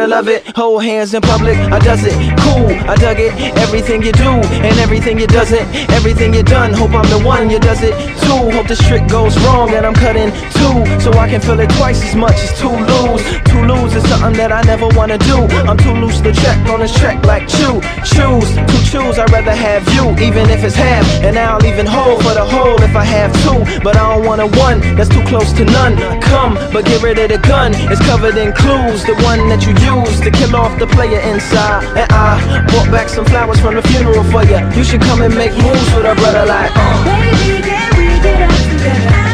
gotta love it. Hold hands in public, I does it. Cool, I dug it. Everything you do and everything you doesn't. Everything you done, hope I'm the one you does it too. Hope this trick goes wrong and I'm cutting two, so I can feel it twice as much as to lose. To lose is something that I never wanna do. I'm too loose to check on this track like choose. To choose, I'd rather have you, even if it's half. And I'll even hold for the whole if I have two. But I don't want a one that's too close to none. Come, but get rid of the gun, it's covered in clues. The one that you use to kill off the player inside. And I brought back some flowers from the funeral for you. You should come and make moves with a brother like Baby, can we get up together?